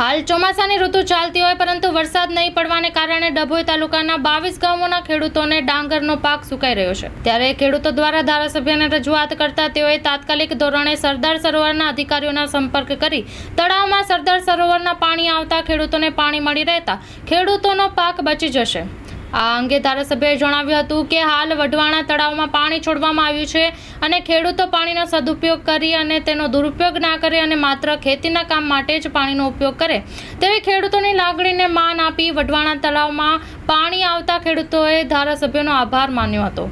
હાલ ચોમાસાની ઋતુ ચાલતી હોય પરંતુ વરસાદ નહીં પડવાને કારણે ડભોઈ તાલુકાના 22 ગામોના ખેડૂતોને ડાંગરનો પાક સુકાઈ રહ્યો છે। ત્યારે ખેડૂતો દ્વારા ધારાસભ્યને રજૂઆત કરતા તેઓએ તાત્કાલિક ધોરણે સરદાર સરોવરના અધિકારીઓના સંપર્ક કરી તળાવમાં સરદાર સરોવરના પાણી આવતા ખેડૂતોને પાણી મળી રહેતા ખેડૂતોનો પાક બચી જશે। આ અંગે ધારાસભ્યએ જણાવ્યું હતું કે હાલ વઢવાણા તળાવમાં પાણી છોડવામાં આવ્યું છે અને ખેડૂતો પાણીનો સદુપયોગ કરી અને તેનો દુરુપયોગ ના કરે અને માત્ર ખેતીના કામ માટે જ પાણીનો ઉપયોગ કરે તેવી ખેડૂતોની લાગણીને માન આપી વઢવાણા તળાવમાં પાણી આવતા ખેડૂતોએ ધારાસભ્યનો આભાર માન્યો હતો।